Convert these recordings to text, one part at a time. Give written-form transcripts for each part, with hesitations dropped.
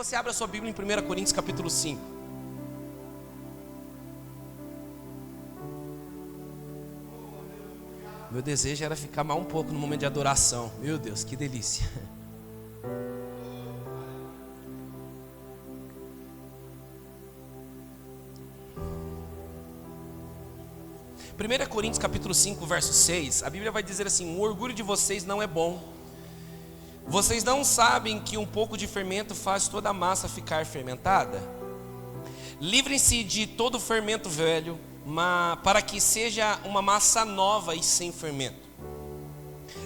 você abra a sua Bíblia em 1 Coríntios capítulo 5. Meu desejo era ficar mais um pouco no momento de adoração. Meu Deus, que delícia. 1 Coríntios capítulo 5, verso 6, a Bíblia vai dizer assim: o orgulho de vocês não é bom. Vocês não sabem que um pouco de fermento faz toda a massa ficar fermentada? Livrem-se de todo fermento velho, para que seja uma massa nova e sem fermento,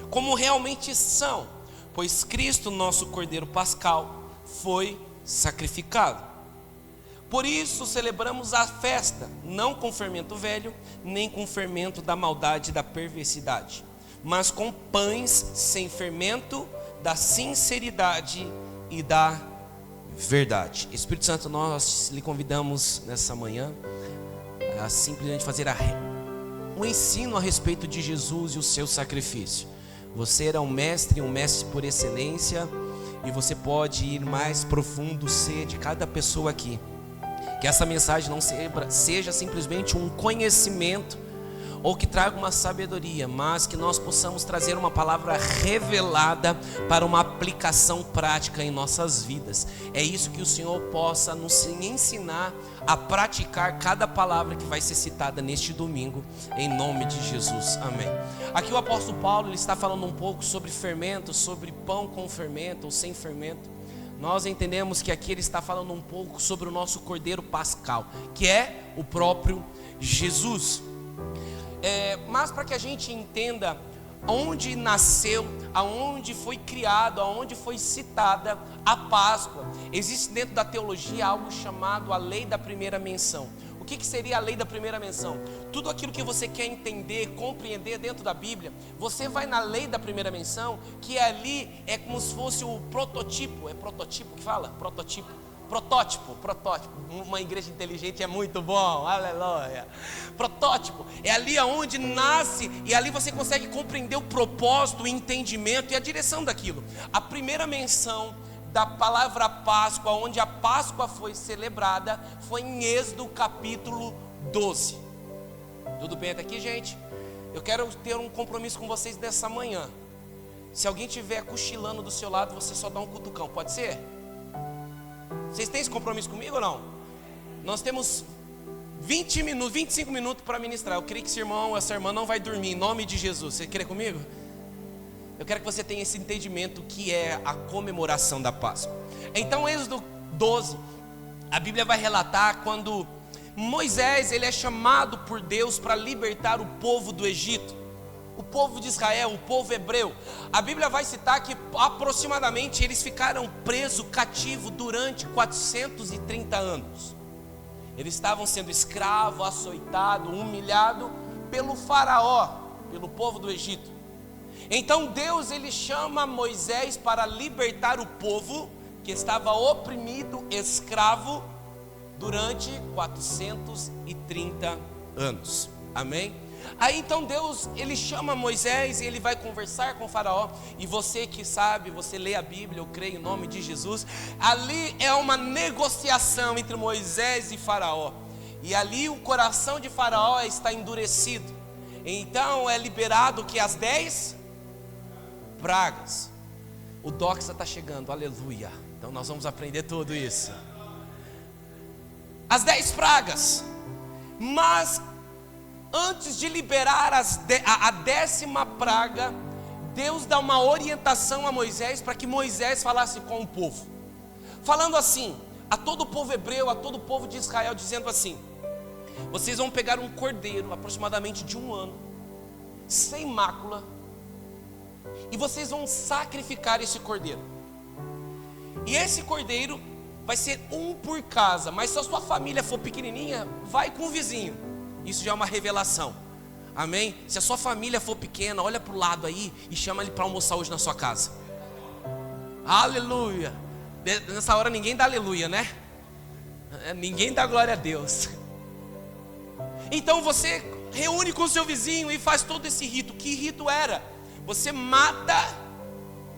como realmente são, pois Cristo, nosso Cordeiro Pascal, foi sacrificado. Por isso celebramos a festa, não com fermento velho, nem com fermento da maldade e da perversidade, mas com pães sem fermento, da sinceridade e da verdade. Espírito Santo, nós lhe convidamos nessa manhã a simplesmente fazer um ensino a respeito de Jesus e o seu sacrifício. Você era um mestre por excelência, e você pode ir mais profundo ser de cada pessoa aqui. Que essa mensagem não seja simplesmente um conhecimento ou que traga uma sabedoria, mas que nós possamos trazer uma palavra revelada para uma aplicação prática em nossas vidas. É isso que o Senhor possa nos ensinar a praticar cada palavra que vai ser citada neste domingo, em nome de Jesus, amém. Aqui o apóstolo Paulo, ele está falando um pouco sobre fermento, sobre pão com fermento ou sem fermento. Nós entendemos que aqui ele está falando um pouco sobre o nosso Cordeiro Pascal, que é o próprio Jesus. Mas para que a gente entenda onde nasceu, aonde foi criado, aonde foi citada a Páscoa, existe dentro da teologia algo chamado a lei da primeira menção. O que seria a lei da primeira menção? Tudo aquilo que você quer entender, compreender dentro da Bíblia, você vai na lei da primeira menção, que ali é como se fosse o prototipo. É prototipo que fala? Protótipo. Uma igreja inteligente é muito bom, aleluia. Protótipo é ali aonde nasce, e ali você consegue compreender o propósito, o entendimento e a direção daquilo. A primeira menção da palavra Páscoa, onde a Páscoa foi celebrada, foi em Êxodo capítulo 12. Tudo bem até aqui, gente? Eu quero ter um compromisso com vocês nessa manhã. Se alguém estiver cochilando do seu lado, você só dá um cutucão, pode ser? Vocês têm esse compromisso comigo ou não? Nós temos 25 minutos para ministrar. Eu creio que esse irmão, essa irmã não vai dormir, em nome de Jesus. Você quer comigo? Eu quero que você tenha esse entendimento que é a comemoração da Páscoa. Então, Êxodo 12, a Bíblia vai relatar quando Moisés, ele é chamado por Deus para libertar o povo do Egito, o povo de Israel, o povo hebreu. A Bíblia vai citar que aproximadamente eles ficaram presos, cativos durante 430 anos. Eles estavam sendo escravos, açoitados, humilhados pelo faraó, pelo povo do Egito. Então Deus, ele chama Moisés para libertar o povo que estava oprimido, escravo, durante 430 anos, amém? Aí então Deus, ele chama Moisés e ele vai conversar com o faraó. E você que sabe, você lê a Bíblia, eu creio em nome de Jesus. Ali é uma negociação entre Moisés e faraó. E ali o coração de faraó está endurecido. Então é liberado que as 10 pragas. O Doxa está chegando, aleluia. Então nós vamos aprender tudo isso. As 10 pragas. Mas antes de liberar a 10ª praga, Deus dá uma orientação a Moisés para que Moisés falasse com o povo, falando assim, a todo o povo hebreu, a todo o povo de Israel, dizendo assim: vocês vão pegar um cordeiro aproximadamente de 1 ano, sem mácula, e vocês vão sacrificar esse cordeiro. E esse cordeiro vai ser um por casa, mas se a sua família for pequenininha, vai com o vizinho. Isso já é uma revelação, amém? Se a sua família for pequena, olha para o lado aí e chama ele para almoçar hoje na sua casa. Aleluia. Nessa hora ninguém dá aleluia, né? Ninguém dá glória a Deus. Então você reúne com o seu vizinho e faz todo esse rito. Que rito era? Você mata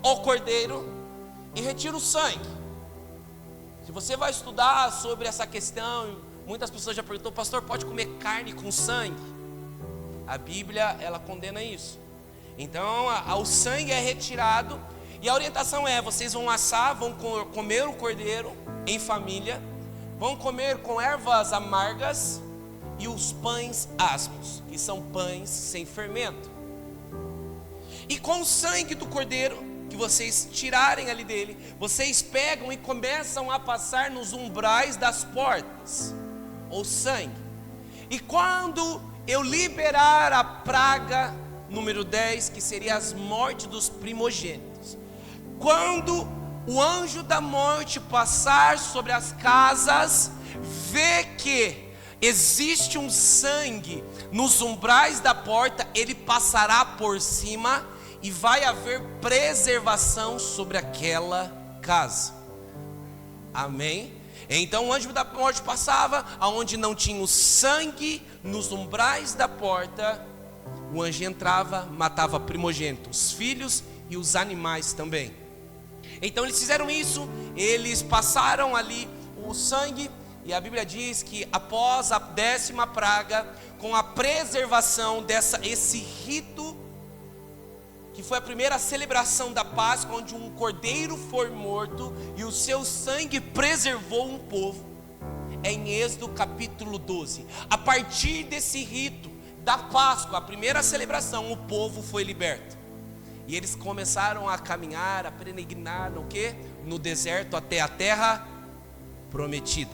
o cordeiro e retira o sangue. Se você vai estudar sobre essa questão, muitas pessoas já perguntou: pastor, pode comer carne com sangue? A Bíblia, ela condena isso. Então o sangue é retirado, e a orientação é: vocês vão assar, vão comer o cordeiro em família, vão comer com ervas amargas e os pães asmos, que são pães sem fermento. E com o sangue do cordeiro que vocês tirarem ali dele, vocês pegam e começam a passar nos umbrais das portas, ou sangue. E quando eu liberar a praga número 10, que seria as mortes dos primogênitos, quando o anjo da morte passar sobre as casas, vê que existe um sangue nos umbrais da porta, ele passará por cima e vai haver preservação sobre aquela casa. Amém? Então o anjo da morte passava, aonde não tinha o sangue nos umbrais da porta, o anjo entrava, matava primogênito, os filhos e os animais também. Então eles fizeram isso, eles passaram ali o sangue, e a Bíblia diz que após a 10ª praga, com a preservação esse rito, que foi a primeira celebração da Páscoa, onde um cordeiro foi morto e o seu sangue preservou um povo, é em Êxodo capítulo 12. A partir desse rito da Páscoa, a primeira celebração, o povo foi liberto. E eles começaram a caminhar, a peregrinar no deserto até a terra prometida.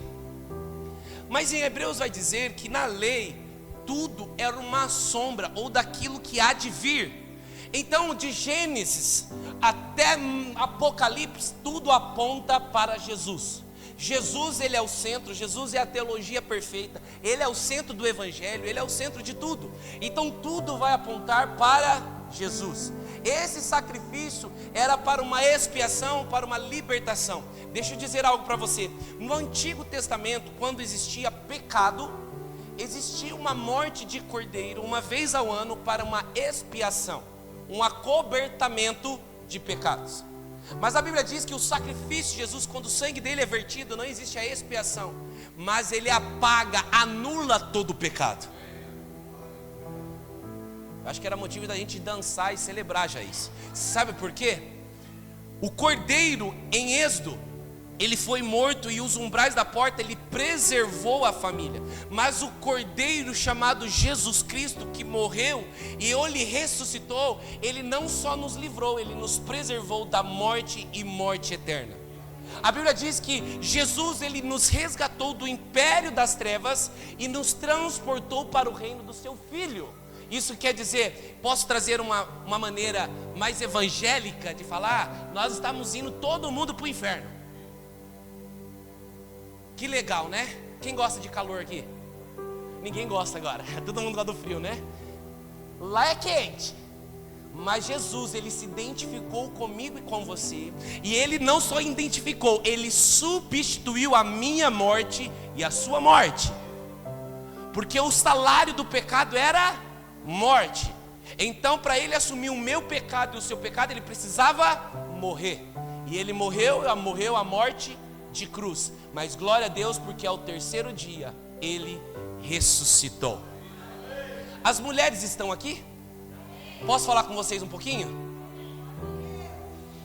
Mas em Hebreus vai dizer que na lei tudo era uma sombra ou daquilo que há de vir. Então de Gênesis até Apocalipse tudo aponta para Jesus. Jesus, ele é o centro, Jesus é a teologia perfeita, ele é o centro do evangelho, ele é o centro de tudo. Então tudo vai apontar para Jesus. Esse sacrifício era para uma expiação, para uma libertação. Deixa eu dizer algo para você. No Antigo Testamento, quando existia pecado, existia uma morte de cordeiro uma vez ao ano para uma expiação, um acobertamento de pecados. Mas a Bíblia diz que o sacrifício de Jesus, quando o sangue dele é vertido, não existe a expiação, mas ele apaga, anula todo o pecado. Acho que era motivo da gente dançar e celebrar já isso. Sabe por quê? O cordeiro em Êxodo, ele foi morto e os umbrais da porta, ele preservou a família. Mas o cordeiro chamado Jesus Cristo, que morreu e ele ressuscitou, ele não só nos livrou, ele nos preservou da morte e morte eterna. A Bíblia diz que Jesus, ele nos resgatou do império das trevas e nos transportou para o reino do seu Filho. Isso quer dizer, posso trazer uma maneira mais evangélica de falar, nós estamos indo todo mundo para o inferno. Que legal, né? Quem gosta de calor aqui? Ninguém gosta agora, todo mundo gosta do frio, né? Lá é quente, mas Jesus, ele se identificou comigo e com você, e ele não só identificou, ele substituiu a minha morte e a sua morte, porque o salário do pecado era morte. Então para ele assumir o meu pecado e o seu pecado, ele precisava morrer, e ele morreu a morte de cruz. Mas glória a Deus, porque ao terceiro dia ele ressuscitou. As mulheres estão aqui? Posso falar com vocês um pouquinho?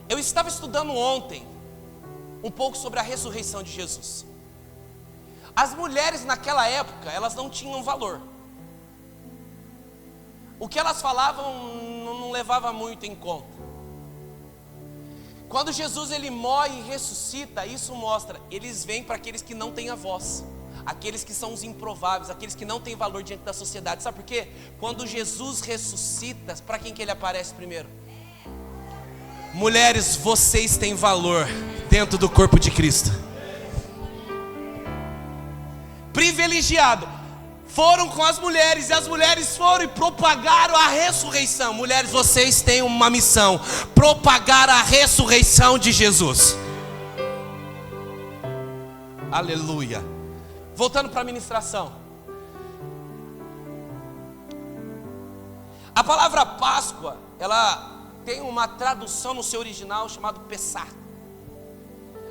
Eu estava estudando ontem um pouco sobre a ressurreição de Jesus. As mulheres naquela época, elas não tinham valor. O que elas falavam não levava muito em conta. Quando Jesus ele morre e ressuscita, isso mostra, eles vêm para aqueles que não têm a voz, aqueles que são os improváveis, aqueles que não têm valor diante da sociedade. Sabe por quê? Quando Jesus ressuscita, para quem que ele aparece primeiro? Mulheres, vocês têm valor dentro do corpo de Cristo. Privilegiado. Foram com as mulheres, e as mulheres foram e propagaram a ressurreição. Mulheres, vocês têm uma missão: propagar a ressurreição de Jesus. Aleluia. Voltando para a ministração. A palavra Páscoa, ela tem uma tradução no seu original chamado Pessah.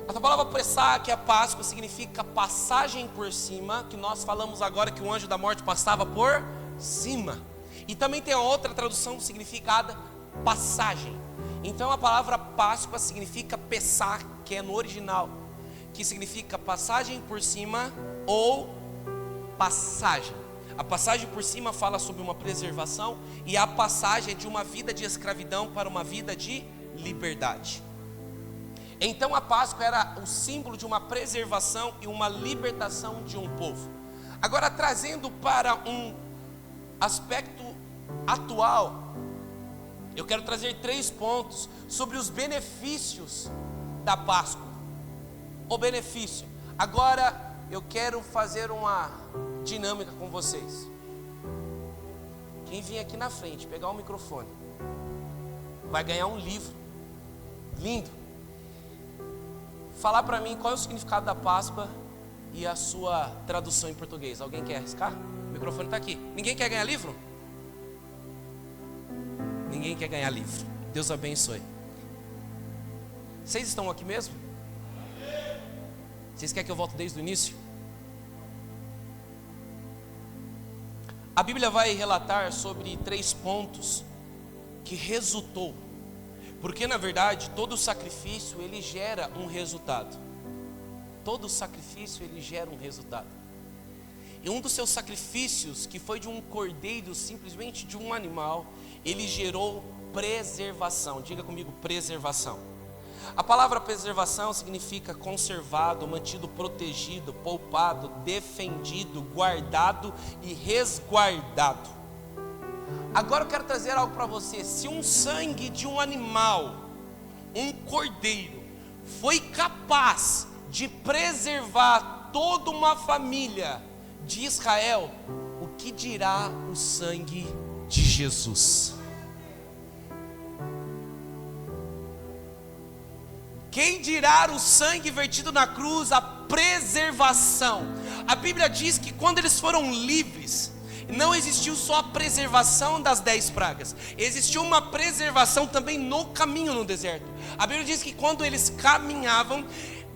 A palavra Pessah, que é Páscoa, significa passagem por cima, que nós falamos agora que o anjo da morte passava por cima. E também tem a outra tradução significada passagem. Então a palavra Páscoa significa Pessah, que é no original, que significa passagem por cima ou passagem. A passagem por cima fala sobre uma preservação, e a passagem é de uma vida de escravidão para uma vida de liberdade. Então a Páscoa era o símbolo de uma preservação e uma libertação de um povo. Agora, trazendo para um aspecto atual, eu quero trazer 3 pontos sobre os benefícios da Páscoa. O benefício. Agora eu quero fazer uma dinâmica com vocês. Quem vir aqui na frente pegar o microfone vai ganhar um livro lindo. Falar para mim qual é o significado da Páscoa e a sua tradução em português. Alguém quer arriscar? O microfone está aqui. Ninguém quer ganhar livro? Ninguém quer ganhar livro. Deus abençoe. Vocês estão aqui mesmo? Vocês querem que eu volte desde o início? A Bíblia vai relatar sobre 3 pontos que resultou. Porque na verdade todo sacrifício ele gera um resultado. Todo sacrifício ele gera um resultado. E um dos seus sacrifícios, que foi de um cordeiro, simplesmente de um animal, ele gerou preservação. Diga comigo, preservação. A palavra preservação significa conservado, mantido protegido, poupado, defendido, guardado e resguardado. Agora eu quero trazer algo para você. Se um sangue de um animal, um cordeiro, foi capaz de preservar toda uma família de Israel, o que dirá o sangue de Jesus? Quem dirá o sangue vertido na cruz, a preservação? A Bíblia diz que quando eles foram livres, não existiu só a preservação das 10 pragas, existiu uma preservação também no caminho no deserto. A Bíblia diz que quando eles caminhavam,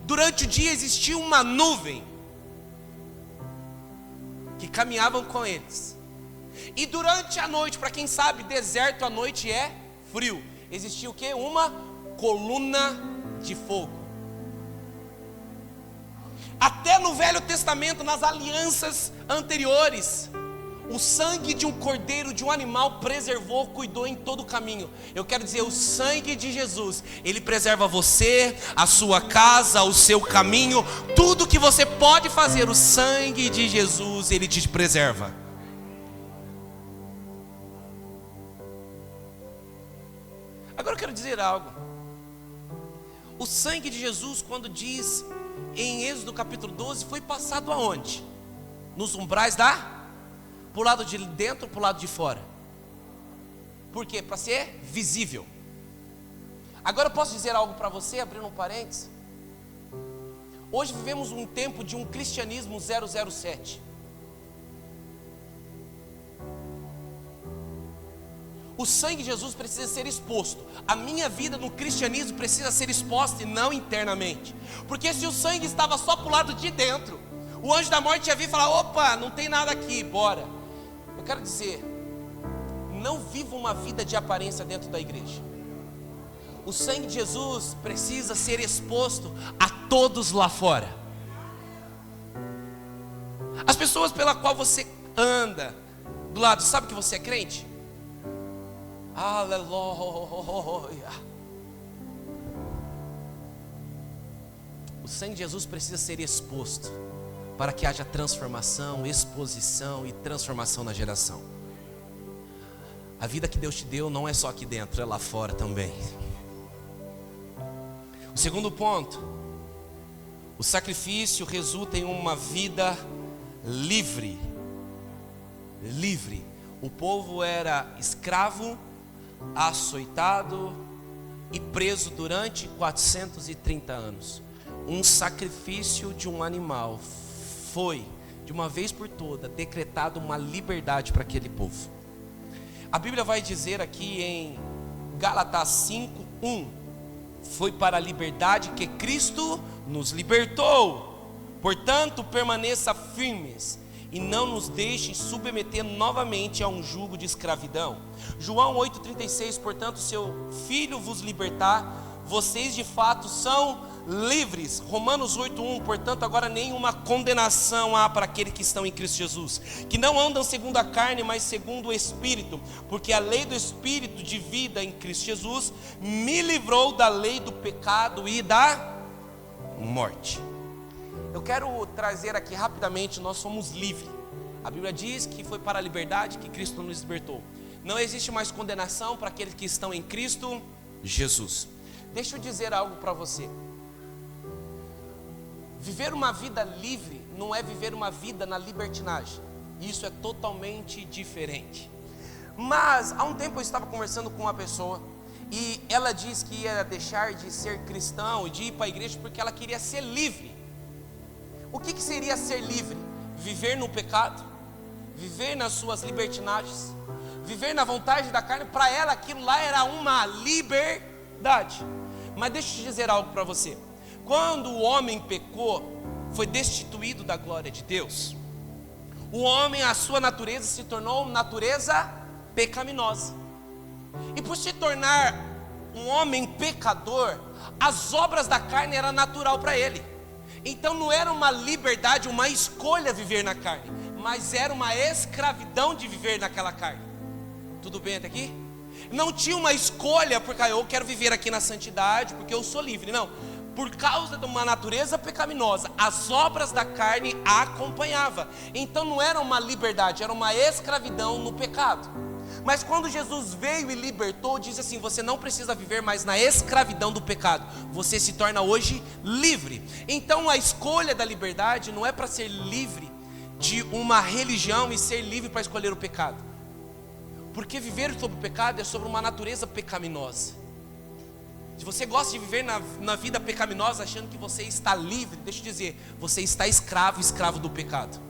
durante o dia existia uma nuvem que caminhavam com eles. E durante a noite, para quem sabe, deserto à noite é frio. Existia o que? Uma coluna de fogo. Até no Velho Testamento, nas alianças anteriores, o sangue de um cordeiro, de um animal, preservou, cuidou em todo o caminho. Eu quero dizer, o sangue de Jesus, ele preserva você, a sua casa, o seu caminho, tudo que você pode fazer, o sangue de Jesus, ele te preserva. Agora eu quero dizer algo. O sangue de Jesus, quando diz em Êxodo capítulo 12, foi passado aonde? Nos umbrais pro lado de dentro ou pro lado de fora? Por quê? Para ser visível. Agora eu posso dizer algo para você, abrindo um parênteses. Hoje vivemos um tempo de um cristianismo 007. O sangue de Jesus precisa ser exposto. A minha vida no cristianismo precisa ser exposta e não internamente. Porque se o sangue estava só para o lado de dentro, o anjo da morte ia vir e falar: opa, não tem nada aqui, bora. Eu quero dizer, não viva uma vida de aparência dentro da igreja. O sangue de Jesus precisa ser exposto a todos lá fora. As pessoas pela qual você anda do lado, sabe que você é crente? Aleluia. O sangue de Jesus precisa ser exposto para que haja transformação, exposição e transformação na geração. A vida que Deus te deu não é só aqui dentro, é lá fora também. O segundo ponto, o sacrifício resulta em uma vida livre. Livre. O povo era escravo, açoitado e preso durante 430 anos. Um sacrifício de um animal foi, de uma vez por toda, decretado uma liberdade para aquele povo. A Bíblia vai dizer aqui em Gálatas 5:1: Foi para a liberdade que Cristo nos libertou. Portanto, permaneça firmes e não nos deixem submeter novamente a um jugo de escravidão. João 8,36, portanto, seu Filho vos libertar, vocês de fato são livres. Romanos 8,1, portanto, agora nenhuma condenação há para aqueles que estão em Cristo Jesus, que não andam segundo a carne, mas segundo o Espírito, porque a lei do Espírito de vida em Cristo Jesus me livrou da lei do pecado e da morte. Eu quero trazer aqui rapidamente, nós somos livres. A Bíblia diz que foi para a liberdade que Cristo nos libertou. Não existe mais condenação para aqueles que estão em Cristo Jesus. Deixa eu dizer algo para você. Viver uma vida livre não é viver uma vida na libertinagem. Isso é totalmente diferente. Mas há um tempo eu estava conversando com uma pessoa e ela disse que ia deixar de ser cristão e de ir para a igreja porque ela queria ser livre. O que seria ser livre? Viver no pecado, viver nas suas libertinagens, viver na vontade da carne. Para ela aquilo lá era uma liberdade. Mas deixa eu te dizer algo para você. Quando o homem pecou, foi destituído da glória de Deus. O homem, a sua natureza se tornou natureza pecaminosa. E por se tornar um homem pecador, as obras da carne eram natural para ele. Então não era uma liberdade, uma escolha viver na carne, mas era uma escravidão de viver naquela carne. Tudo bem até aqui? Não tinha uma escolha, porque eu quero viver aqui na santidade, porque eu sou livre. Não, por causa de uma natureza pecaminosa, as obras da carne a acompanhavam. Então não era uma liberdade, era uma escravidão no pecado. Mas quando Jesus veio e libertou, diz assim: você não precisa viver mais na escravidão do pecado, você se torna hoje livre. Então a escolha da liberdade não é para ser livre de uma religião e ser livre para escolher o pecado, porque viver sobre o pecado é sobre uma natureza pecaminosa. Se você gosta de viver na vida pecaminosa achando que você está livre, deixa eu dizer, você está escravo do pecado.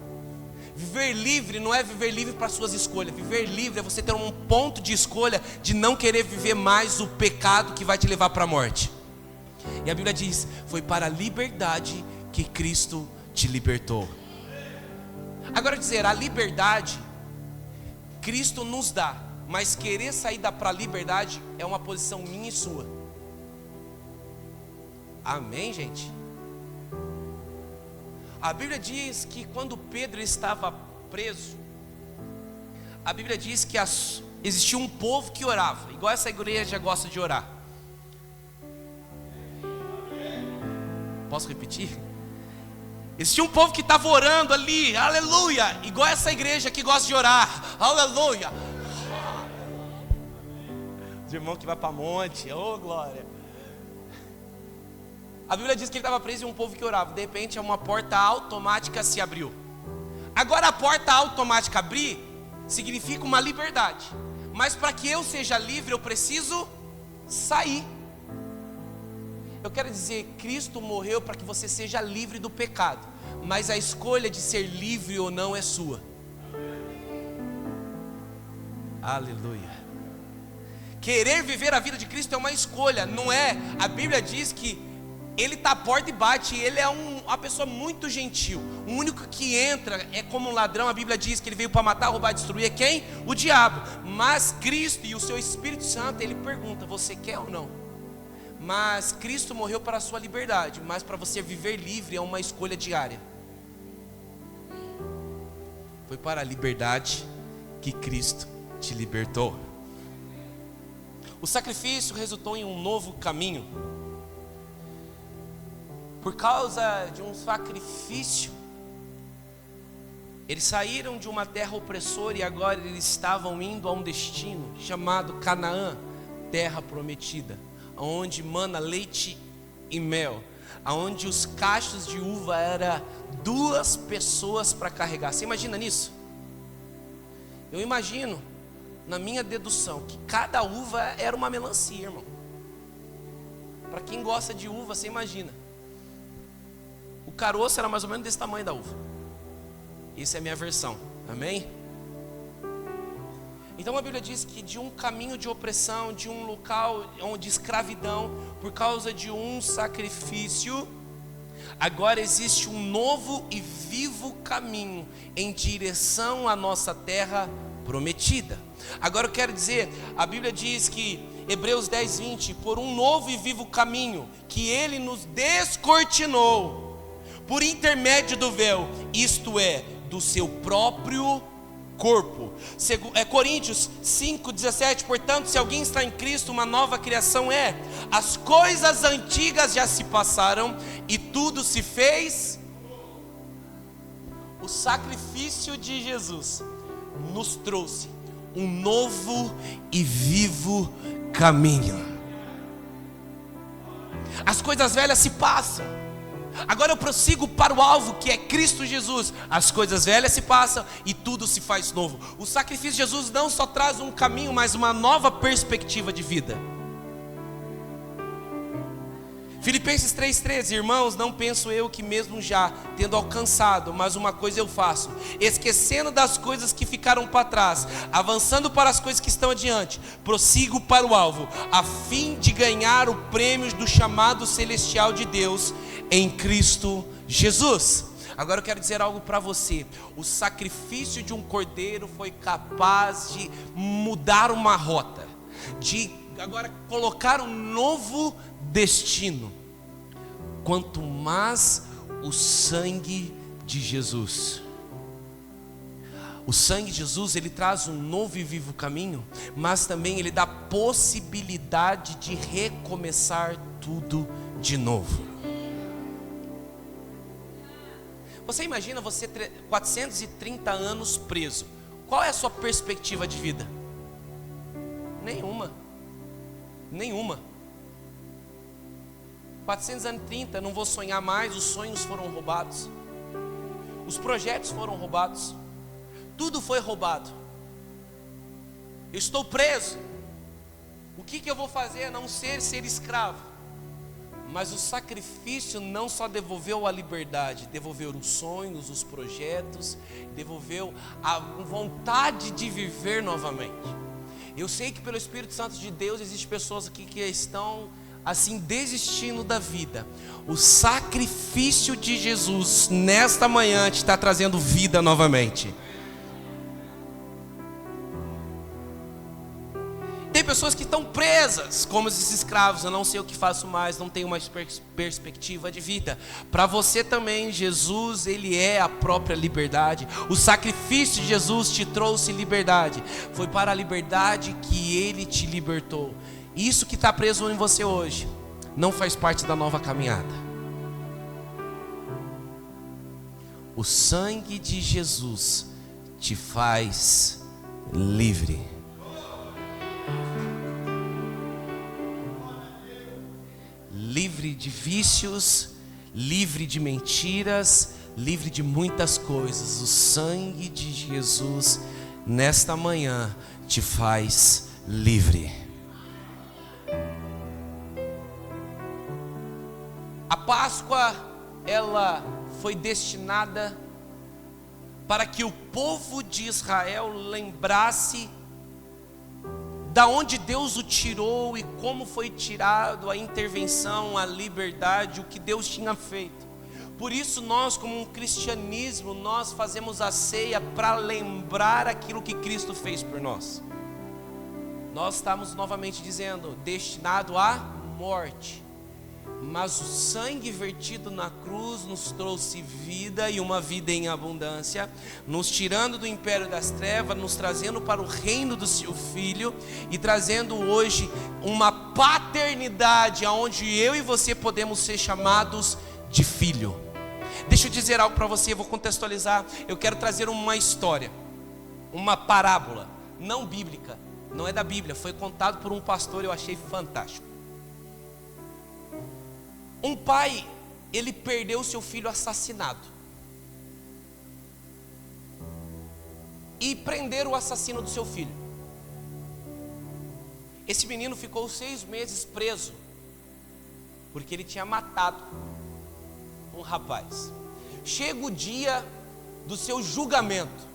Viver livre não é viver livre para suas escolhas. Viver livre é você ter um ponto de escolha de não querer viver mais o pecado que vai te levar para a morte. E a Bíblia diz: foi para a liberdade que Cristo te libertou. Agora dizer, a liberdade Cristo nos dá, mas querer sair para a liberdade é uma posição minha e sua. Amém, gente? A Bíblia diz que quando Pedro estava preso, a Bíblia diz que existia um povo que orava, igual essa igreja gosta de orar. Posso repetir? Existia um povo que estava orando ali, aleluia, igual essa igreja que gosta de orar, aleluia. Os irmãos que vai para monte, oh glória. A Bíblia diz que ele estava preso e um povo que orava. De repente uma porta automática se abriu. Agora a porta automática abrir significa uma liberdade. Mas para que eu seja livre eu preciso sair. Eu quero dizer, Cristo morreu para que você seja livre do pecado, mas a escolha de ser livre ou não é sua. Aleluia. Querer viver a vida de Cristo é uma escolha, não é? A Bíblia diz que Ele está à porta e bate, e Ele é uma pessoa muito gentil. O único que entra é como um ladrão. A Bíblia diz que Ele veio para matar, roubar, destruir. É quem? O diabo. Mas Cristo e o seu Espírito Santo, Ele pergunta: você quer ou não? Mas Cristo morreu para a sua liberdade, mas para você viver livre é uma escolha diária. Foi para a liberdade que Cristo te libertou. O sacrifício resultou em um novo caminho. Por causa de um sacrifício, eles saíram de uma terra opressora e agora eles estavam indo a um destino chamado Canaã, terra prometida, onde mana leite e mel, onde os cachos de uva eram 2 pessoas para carregar. Você imagina nisso? Eu imagino, na minha dedução, que cada uva era uma melancia, irmão. Para quem gosta de uva, você imagina. O caroço era mais ou menos desse tamanho da uva. Isso é a minha versão, amém? Então a Bíblia diz que de um caminho de opressão, de um local de escravidão, por causa de um sacrifício, agora existe um novo e vivo caminho em direção à nossa terra prometida. Agora eu quero dizer, a Bíblia diz que Hebreus 10:20, por um novo e vivo caminho que Ele nos descortinou por intermédio do véu, isto é, do seu próprio corpo. Coríntios 5:17, portanto, se alguém está em Cristo, uma nova criação é. As coisas antigas já se passaram e tudo se fez. O sacrifício de Jesus nos trouxe um novo e vivo caminho. As coisas velhas se passam, agora eu prossigo para o alvo, que é Cristo Jesus. As coisas velhas se passam e tudo se faz novo. O sacrifício de Jesus não só traz um caminho, mas uma nova perspectiva de vida. Filipenses 3:13, irmãos, não penso eu que mesmo já tendo alcançado, mas uma coisa eu faço, esquecendo das coisas que ficaram para trás, avançando para as coisas que estão adiante, prossigo para o alvo, a fim de ganhar o prêmio do chamado celestial de Deus em Cristo Jesus. Agora eu quero dizer algo para você. O sacrifício de um cordeiro foi capaz de mudar uma rota, de agora colocar um novo destino. Quanto mais o sangue de Jesus. O sangue de Jesus, ele traz um novo e vivo caminho, mas também ele dá possibilidade de recomeçar tudo de novo. Você imagina você 430 anos preso. Qual é a sua perspectiva de vida? Nenhuma. 430, não vou sonhar mais, os sonhos foram roubados, os projetos foram roubados, tudo foi roubado. Eu estou preso. O que eu vou fazer a não ser escravo? Mas o sacrifício não só devolveu a liberdade, devolveu os sonhos, os projetos, devolveu a vontade de viver novamente. Eu sei que pelo Espírito Santo de Deus existem pessoas aqui que estão assim desistindo da vida. O sacrifício de Jesus nesta manhã te está trazendo vida novamente. Tem pessoas que estão presas como esses escravos. Eu não sei o que faço mais, não tenho mais perspectiva de vida. Para você também, Jesus, ele é a própria liberdade. O sacrifício de Jesus te trouxe liberdade. Foi para a liberdade que ele te libertou. Isso que está preso em você hoje não faz parte da nova caminhada. O sangue de Jesus te faz livre. Livre de vícios, livre de mentiras, livre de muitas coisas. O sangue de Jesus nesta manhã te faz livre. A Páscoa, ela foi destinada para que o povo de Israel lembrasse da onde Deus o tirou e como foi tirado, a intervenção, a liberdade, o que Deus tinha feito. Por isso nós, como um cristianismo, nós fazemos a ceia para lembrar aquilo que Cristo fez por nós. Nós estamos novamente dizendo, destinado à morte, mas o sangue vertido na cruz nos trouxe vida e uma vida em abundância, nos tirando do império das trevas, nos trazendo para o reino do seu Filho e trazendo hoje uma paternidade onde eu e você podemos ser chamados de filho. Deixa eu dizer algo para você, eu vou contextualizar. Eu quero trazer uma história, uma parábola, não bíblica, não é da Bíblia, foi contado por um pastor, eu achei fantástico. Um pai, ele perdeu seu filho assassinado e prenderam o assassino do seu filho. Esse menino ficou 6 meses preso porque ele tinha matado um rapaz. Chega o dia do seu julgamento.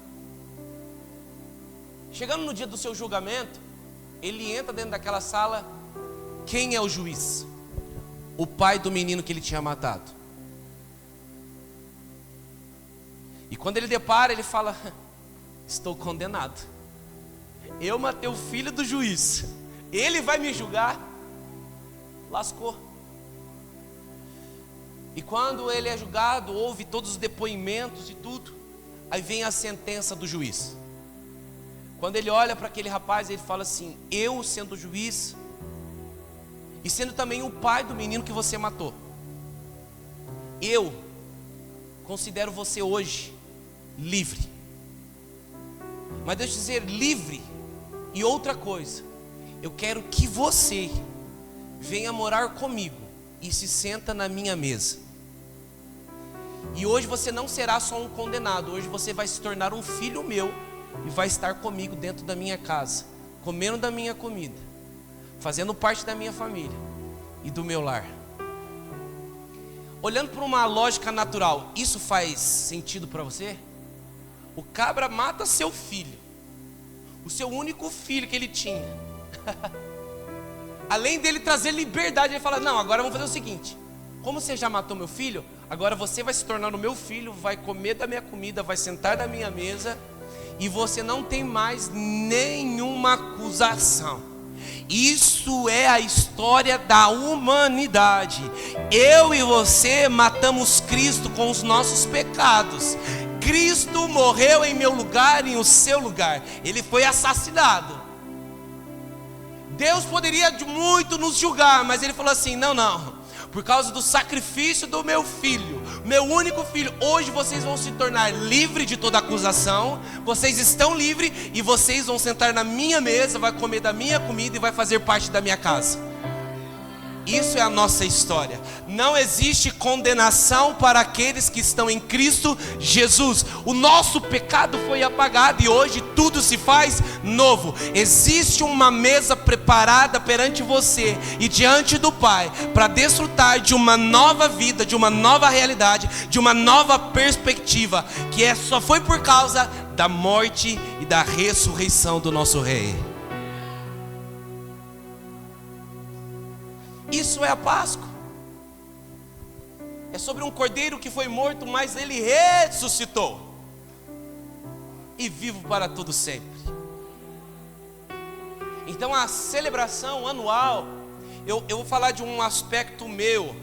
Chegando no dia do seu julgamento, ele entra dentro daquela sala. Quem é o juiz? O pai do menino que ele tinha matado. E quando ele depara, ele fala: estou condenado. Eu matei o filho do juiz, ele vai me julgar? Lascou. E quando ele é julgado, ouve todos os depoimentos e tudo, aí vem a sentença do juiz. Quando ele olha para aquele rapaz, ele fala assim: eu sendo juiz, e sendo também o pai do menino que você matou, eu considero você hoje livre. Mas deixa eu dizer, livre. E outra coisa, eu quero que você venha morar comigo e se senta na minha mesa. E hoje você não será só um condenado, hoje você vai se tornar um filho meu e vai estar comigo dentro da minha casa, comendo da minha comida, fazendo parte da minha família e do meu lar. Olhando por uma lógica natural, isso faz sentido para você? O cabra mata seu filho, o seu único filho que ele tinha. Além dele trazer liberdade, ele fala: não, agora vamos fazer o seguinte: como você já matou meu filho, agora você vai se tornar o meu filho, vai comer da minha comida, vai sentar da minha mesa, e você não tem mais nenhuma acusação. Isso é a história da humanidade. Eu e você matamos Cristo com os nossos pecados. Cristo morreu em meu lugar e em o seu lugar. Ele foi assassinado. Deus poderia muito nos julgar, mas ele falou assim: não, por causa do sacrifício do meu filho, meu único filho, hoje vocês vão se tornar livres de toda acusação. Vocês estão livres e vocês vão sentar na minha mesa, vai comer da minha comida e vai fazer parte da minha casa. Isso é a nossa história. Não existe condenação para aqueles que estão em Cristo Jesus. O nosso pecado foi apagado e hoje tudo se faz novo. Existe uma mesa preparada perante você e diante do Pai para desfrutar de uma nova vida, de uma nova realidade, de uma nova perspectiva, que só foi por causa da morte e da ressurreição do nosso Rei. Isso é a Páscoa. É sobre um cordeiro que foi morto, mas ele ressuscitou e vivo para todo sempre. Então a celebração anual, eu vou falar de um aspecto meu,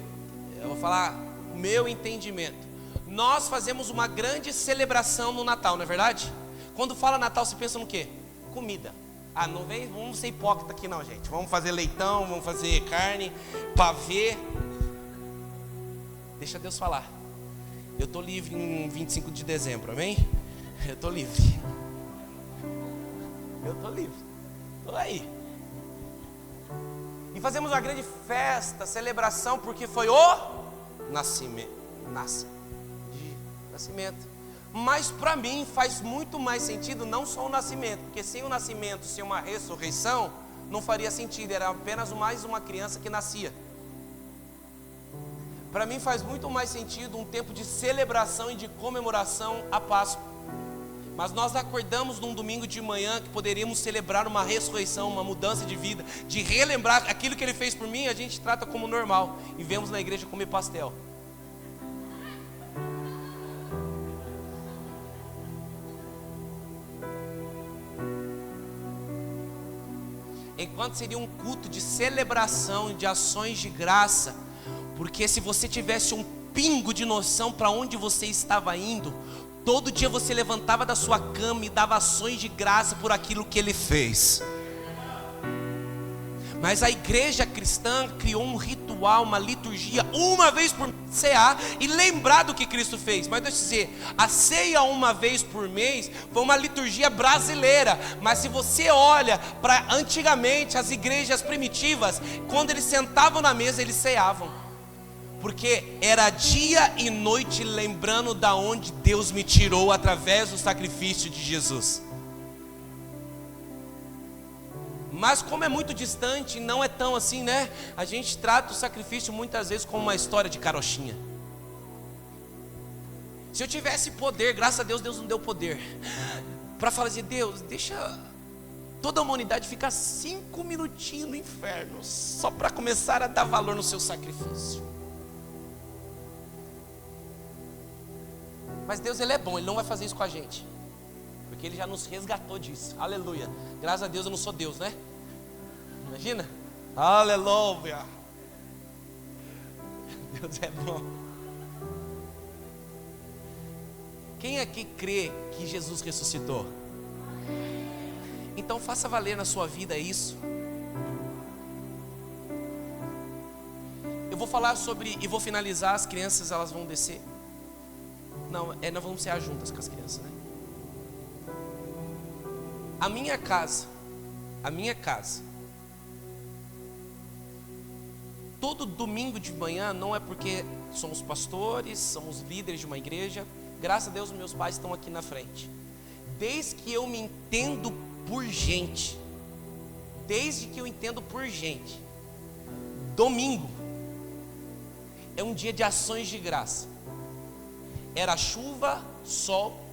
eu vou falar o meu entendimento. Nós fazemos uma grande celebração no Natal, não é verdade? Quando fala Natal, você pensa no quê? Comida. Ah, não vem, vamos ser hipócrita aqui não, gente. Vamos fazer leitão, vamos fazer carne, pavê. Deixa Deus falar. Eu estou livre em 25 de dezembro, amém? Eu estou livre. Eu estou livre. Estou aí. E fazemos uma grande festa, celebração, porque foi o nascimento. Mas para mim faz muito mais sentido não só o nascimento, porque sem o nascimento, sem uma ressurreição, não faria sentido, era apenas mais uma criança que nascia. Para mim faz muito mais sentido um tempo de celebração e de comemoração à Páscoa. Mas nós acordamos num domingo de manhã que poderíamos celebrar uma ressurreição, uma mudança de vida, de relembrar aquilo que Ele fez por mim, a gente trata como normal e vemos na igreja comer pastel. Enquanto seria um culto de celebração, de ações de graça, porque se você tivesse um pingo de noção para onde você estava indo, todo dia você levantava da sua cama e dava ações de graça por aquilo que Ele fez. Mas a igreja cristã criou um ritual, uma liturgia, uma vez por mês, cear e lembrar do que Cristo fez. Mas deixa eu dizer, a ceia uma vez por mês foi uma liturgia brasileira. Mas se você olha para antigamente as igrejas primitivas, quando eles sentavam na mesa, eles ceavam. Porque era dia e noite lembrando da onde Deus me tirou através do sacrifício de Jesus. Mas como é muito distante, não é tão assim, né? A gente trata o sacrifício muitas vezes como uma história de carochinha. Se eu tivesse poder, graças a Deus, Deus não deu poder para falar assim: Deus, deixa Toda a humanidade fica 5 minutinhos no inferno, só para começar a dar valor no seu sacrifício. Mas Deus, Ele é bom, Ele não vai fazer isso com a gente, porque Ele já nos resgatou disso. Aleluia. Graças a Deus eu não sou Deus, né? Imagina. Aleluia. Deus é bom. Quem aqui crê que Jesus ressuscitou? Então faça valer na sua vida isso. Eu vou falar sobre, e vou finalizar, as crianças elas vão descer. Não, nós vamos cear juntas com as crianças, né? A minha casa, todo domingo de manhã, não é porque somos pastores, somos líderes de uma igreja, graças a Deus meus pais estão aqui na frente. Desde que eu me entendo por gente, domingo é um dia de ações de graça. Era chuva, sol.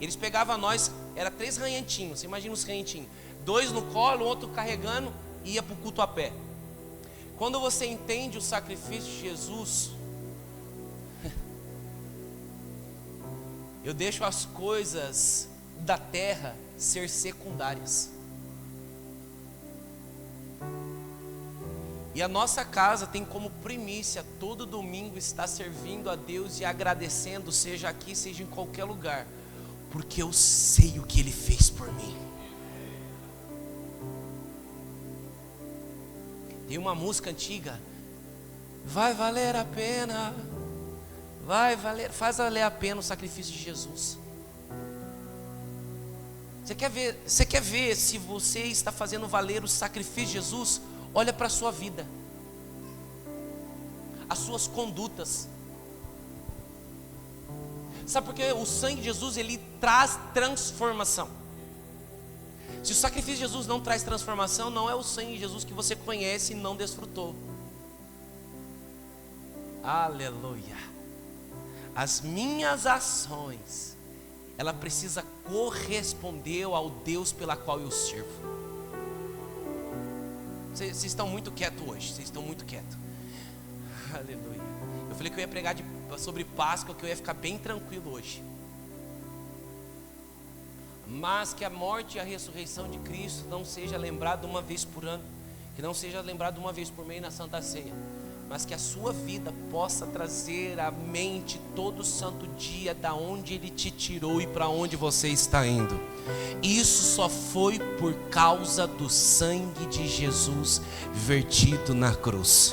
Eles pegavam nós, era 3 ranhentinhos. Você imagina os ranhentinhos, 2 no colo, outro carregando, e ia para o culto a pé. Quando você entende o sacrifício de Jesus, eu deixo as coisas da terra ser secundárias. E a nossa casa tem como primícia todo domingo estar servindo a Deus e agradecendo, seja aqui, seja em qualquer lugar, porque eu sei o que Ele fez por mim. Tem uma música antiga, vai valer a pena, faz valer a pena o sacrifício de Jesus. Você quer ver se você está fazendo valer o sacrifício de Jesus? Olha para a sua vida, as suas condutas. Sabe por quê? O sangue de Jesus, ele traz transformação. Se o sacrifício de Jesus não traz transformação, não é o sangue de Jesus que você conhece e não desfrutou. Aleluia. As minhas ações, ela precisa corresponder ao Deus pela qual eu sirvo. Vocês estão muito quietos hoje, vocês estão muito quietos. Aleluia. Eu falei que eu ia pregar sobre Páscoa, que eu ia ficar bem tranquilo hoje. Mas que a morte e a ressurreição de Cristo não seja lembrado uma vez por ano, que não seja lembrado uma vez por mês na Santa Ceia, mas que a sua vida possa trazer à mente todo santo dia da onde Ele te tirou e para onde você está indo. Isso só foi por causa do sangue de Jesus vertido na cruz.